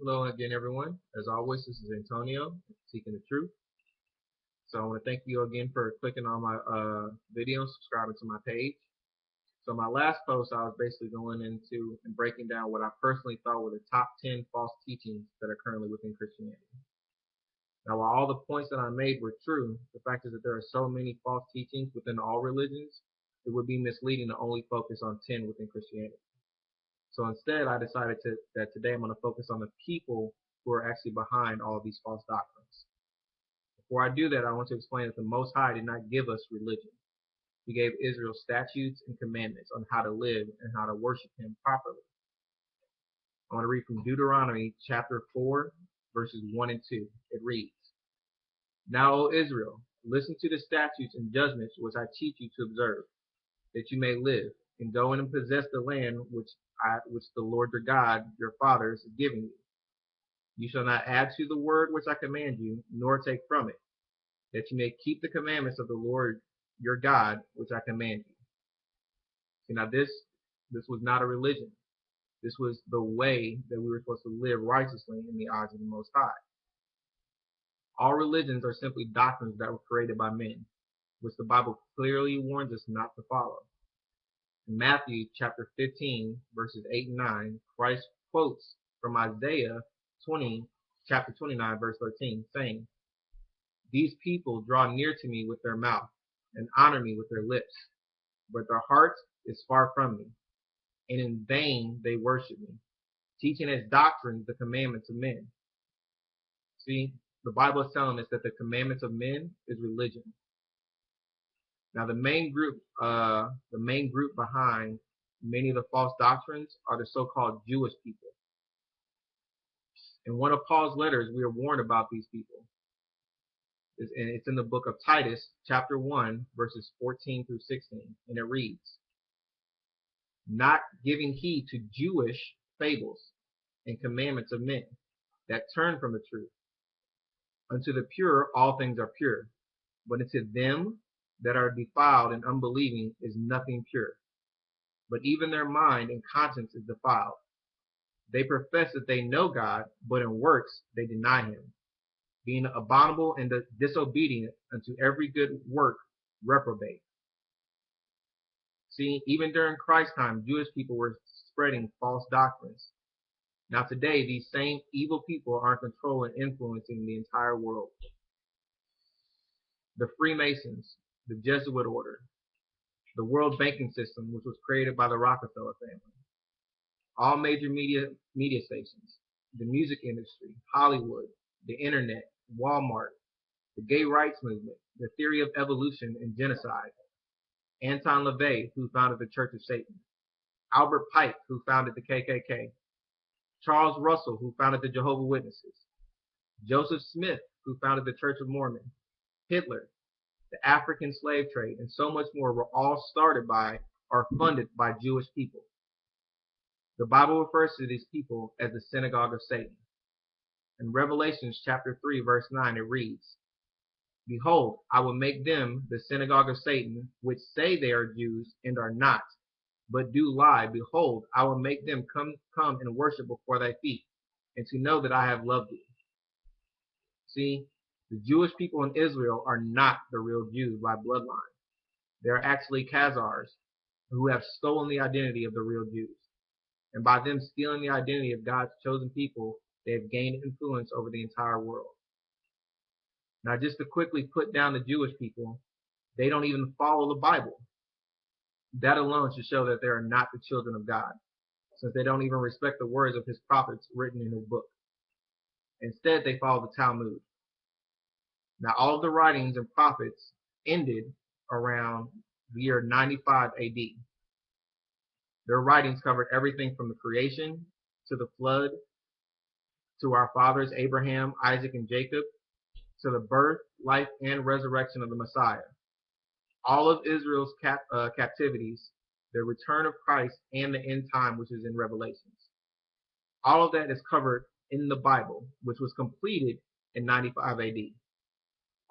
Hello again, everyone. As always, this is Antonio, Seeking the Truth. So I want to thank you again for clicking on my video and subscribing to my page. So my last post, I was basically going into and breaking down what I personally thought were the top 10 false teachings that are currently within Christianity. Now, while all the points that I made were true, the fact is that there are so many false teachings within all religions, it would be misleading to only focus on 10 within Christianity. So instead, I decided that today I'm going to focus on the people who are actually behind all of these false doctrines. Before I do that, I want to explain that the Most High did not give us religion. He gave Israel statutes and commandments on how to live and how to worship Him properly. I want to read from Deuteronomy chapter 4, verses 1 and 2. It reads, Now, O Israel, listen to the statutes and judgments which I teach you to observe, that you may live, and go in and possess the land which the Lord your God, your fathers, is giving you. You shall not add to the word which I command you, nor take from it, that you may keep the commandments of the Lord your God, which I command you. See, now this was not a religion. This was the way that we were supposed to live righteously in the eyes of the Most High. All religions are simply doctrines that were created by men, which the Bible clearly warns us not to follow. In Matthew chapter 15, verses 8 and 9, Christ quotes from Isaiah chapter 29, verse 13, saying, These people draw near to me with their mouth and honor me with their lips, but their heart is far from me, and in vain they worship me, teaching as doctrines the commandments of men. See, the Bible is telling us that the commandments of men is religion. Now, the main group behind many of the false doctrines are the so-called Jewish people. In one of Paul's letters, we are warned about these people. And it's in the book of Titus, chapter 1, verses 14 through 16. And it reads, Not giving heed to Jewish fables and commandments of men that turn from the truth. Unto the pure all things are pure, but unto them that are defiled and unbelieving is nothing pure. But even their mind and conscience is defiled. They profess that they know God, but in works they deny him, being abominable and disobedient unto every good work reprobate. See, even during Christ's time, Jewish people were spreading false doctrines. Now today, these same evil people are in control and influencing the entire world. The Freemasons, the Jesuit order, the world banking system, which was created by the Rockefeller family, all major media stations, the music industry, Hollywood, the internet, Walmart, the gay rights movement, the theory of evolution and genocide, Anton LaVey, who founded the Church of Satan, Albert Pike, who founded the KKK, Charles Russell, who founded the Jehovah's Witnesses, Joseph Smith, who founded the Church of Mormon, Hitler, the African slave trade, and so much more were all started by or funded by Jewish people. The Bible refers to these people as the synagogue of Satan. In Revelation chapter 3, verse 9, it reads, Behold, I will make them the synagogue of Satan, which say they are Jews and are not, but do lie. Behold, I will make them come and worship before thy feet, and to know that I have loved thee. See, the Jewish people in Israel are not the real Jews by bloodline. They are actually Khazars who have stolen the identity of the real Jews. And by them stealing the identity of God's chosen people, they have gained influence over the entire world. Now, just to quickly put down the Jewish people, they don't even follow the Bible. That alone should show that they are not the children of God, since they don't even respect the words of his prophets written in his book. Instead, they follow the Talmud. Now, all of the writings and prophets ended around the year 95 AD. Their writings covered everything from the creation to the flood to our fathers Abraham, Isaac, and Jacob, to the birth, life, and resurrection of the Messiah. All of Israel's captivities, the return of Christ, and the end time, which is in Revelations. All of that is covered in the Bible, which was completed in 95 AD.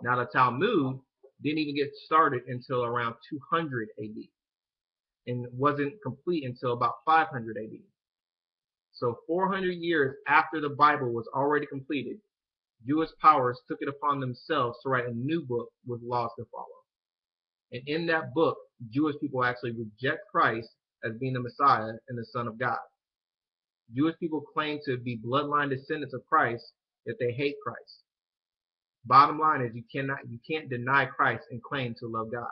Now, the Talmud didn't even get started until around 200 AD and wasn't complete until about 500 AD. So 400 years after the Bible was already completed, Jewish powers took it upon themselves to write a new book with laws to follow. And in that book, Jewish people actually reject Christ as being the Messiah and the Son of God. Jewish people claim to be bloodline descendants of Christ, yet they hate Christ. Bottom line is you can't deny Christ and claim to love God.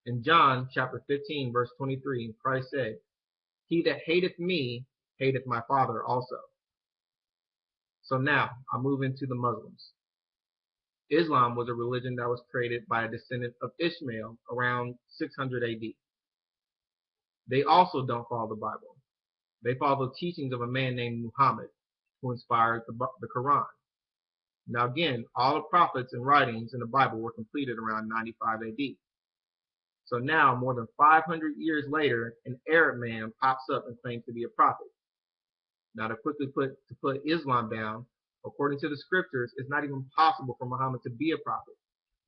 In John chapter 15, verse 23, Christ said, "He that hateth me, hateth my Father also." So now, I'll move into the Muslims. Islam was a religion that was created by a descendant of Ishmael around 600 AD. They also don't follow the Bible. They follow the teachings of a man named Muhammad, who inspired the Quran. Now again, all the prophets and writings in the Bible were completed around 95 AD. So now, more than 500 years later, an Arab man pops up and claims to be a prophet. Now to quickly put Islam down, according to the scriptures, it's not even possible for Muhammad to be a prophet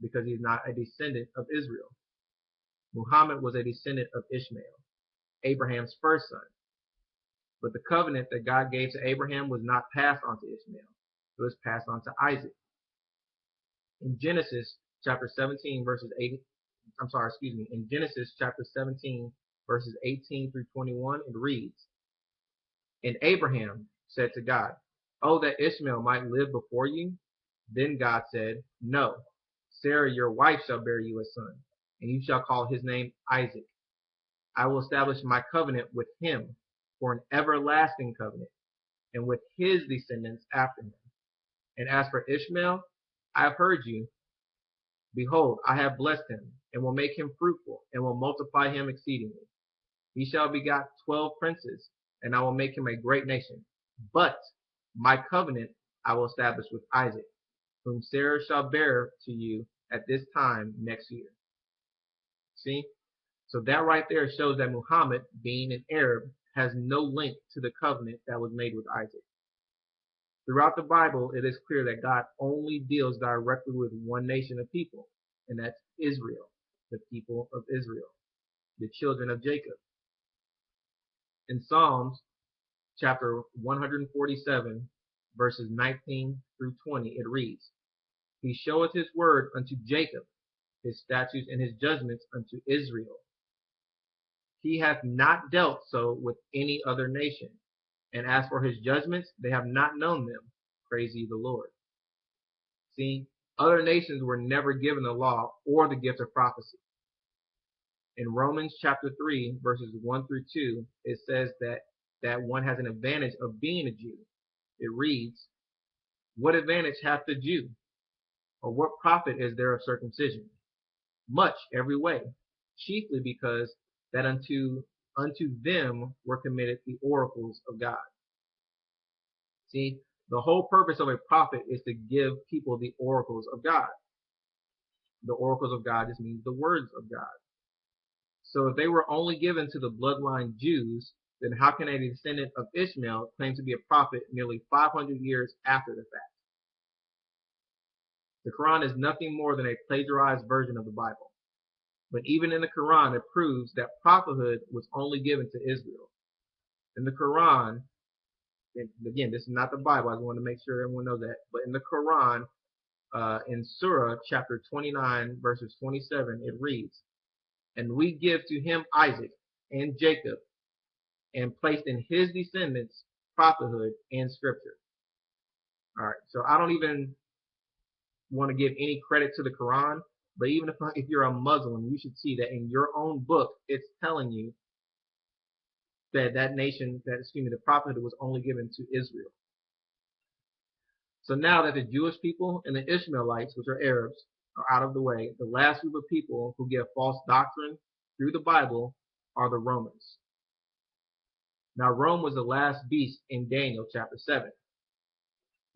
because he's not a descendant of Israel. Muhammad was a descendant of Ishmael, Abraham's first son. But the covenant that God gave to Abraham was not passed on to Ishmael. It was passed on to Isaac. In Genesis chapter 17 verses 8, in Genesis chapter 17 verses 18 through 21, it reads, "And Abraham said to God, Oh, that Ishmael might live before you. Then God said, No, Sarah your wife shall bear you a son, and you shall call his name Isaac. I will establish my covenant with him for an everlasting covenant, and with his descendants after him. And as for Ishmael, I have heard you. Behold, I have blessed him, and will make him fruitful, and will multiply him exceedingly. He shall begot 12 princes, and I will make him a great nation. But my covenant I will establish with Isaac, whom Sarah shall bear to you at this time next year." See? So that right there shows that Muhammad, being an Arab, has no link to the covenant that was made with Isaac. Throughout the Bible, it is clear that God only deals directly with one nation of people, and that's Israel, the people of Israel, the children of Jacob. In Psalms chapter 147, verses 19 through 20, it reads, "He showeth his word unto Jacob, his statutes and his judgments unto Israel. He hath not dealt so with any other nation. And as for his judgments, they have not known them. Praise ye the Lord." See, other nations were never given the law or the gift of prophecy. In Romans chapter 3, verses 1 through 2, it says that one has an advantage of being a Jew. It reads, "What advantage hath the Jew? Or what profit is there of circumcision? Much every way, chiefly because that unto them were committed the oracles of God." See, the whole purpose of a prophet is to give people the oracles of God. The oracles of God just means the words of God. So if they were only given to the bloodline Jews, then how can a descendant of Ishmael claim to be a prophet nearly 500 years after the fact? The Quran is nothing more than a plagiarized version of the Bible. But even in the Quran, it proves that prophethood was only given to Israel. In the Quran, and again, this is not the Bible, I just want to make sure everyone knows that, but in the Quran, in Surah chapter 29, verses 27, it reads, "And we give to him Isaac and Jacob, and placed in his descendants prophethood and scripture." All right, so I don't even want to give any credit to the Quran, but even if you're a Muslim, you should see that in your own book, it's telling you that the prophethood was only given to Israel. So now that the Jewish people and the Ishmaelites, which are Arabs, are out of the way, the last group of people who give false doctrine through the Bible are the Romans. Now Rome was the last beast in Daniel chapter 7.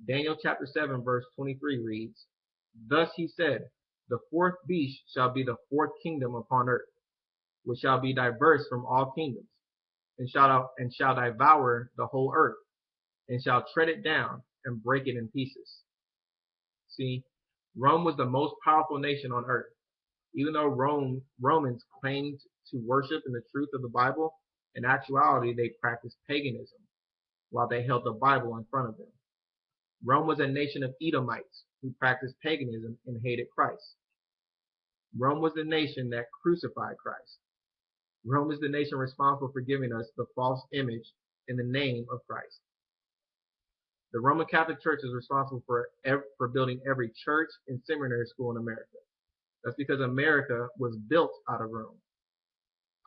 Daniel chapter 7 verse 23 reads, "Thus he said, The fourth beast shall be the fourth kingdom upon earth, which shall be diverse from all kingdoms, and shall devour the whole earth, and shall tread it down and break it in pieces." See, Rome was the most powerful nation on earth. Even though Romans claimed to worship in the truth of the Bible In actuality, they practiced paganism while they held the Bible in front of them. Rome was a nation of Edomites who practiced paganism and hated Christ. Rome was the nation that crucified Christ. Rome is the nation responsible for giving us the false image in the name of Christ. The Roman Catholic Church is responsible for building every church and seminary school in America. That's because America was built out of Rome.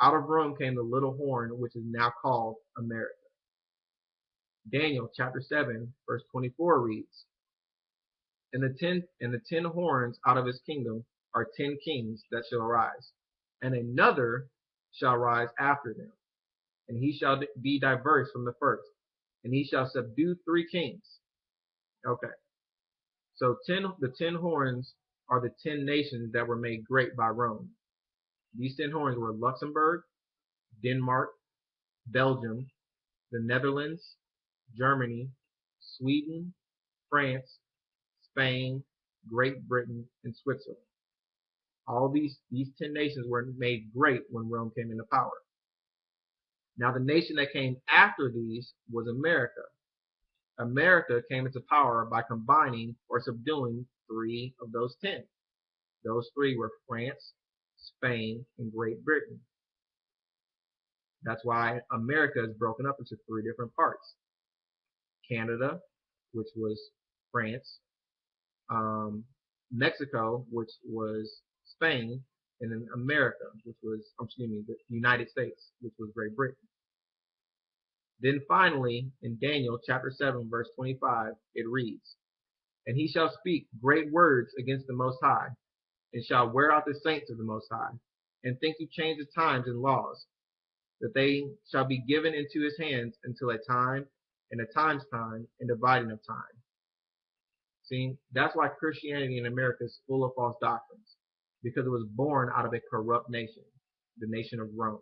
Out of Rome came the little horn, which is now called America. Daniel chapter 7, verse 24 reads, And the 10 horns out of his kingdom are 10 kings that shall arise, and another shall rise after them, and he shall be diverse from the first, and he shall subdue 3 kings. Okay, so the 10 horns are the 10 nations that were made great by Rome. These 10 horns were Luxembourg, Denmark, Belgium, the Netherlands, Germany, Sweden, France, Spain, Great Britain, and Switzerland. All these 10 nations were made great when Rome came into power. Now the nation that came after these was America. America came into power by combining or subduing 3 of those 10. Those 3 were France, Spain, and Great Britain. That's why America is broken up into 3 different parts. Canada, which was France, Mexico, which was Spain, and then America, which was, the United States, which was Great Britain. Then finally, in Daniel chapter 7, verse 25, it reads, And he shall speak great words against the Most High, and shall wear out the saints of the Most High, and think to change the times and laws, that they shall be given into his hands until a time, and a time's time, and dividing of time. See, that's why Christianity in America is full of false doctrines, because it was born out of a corrupt nation, the nation of Rome.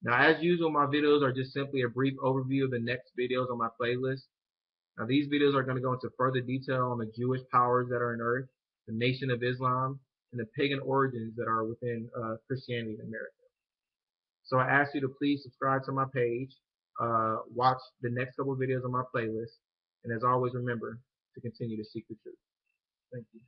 Now, as usual, my videos are just simply a brief overview of the next videos on my playlist. Now, these videos are going to go into further detail on the Jewish powers that are in earth, the nation of Islam, and the pagan origins that are within Christianity in America. So I ask you to please subscribe to my page, watch the next couple of videos on my playlist, and as always, remember to continue to seek the truth. Thank you.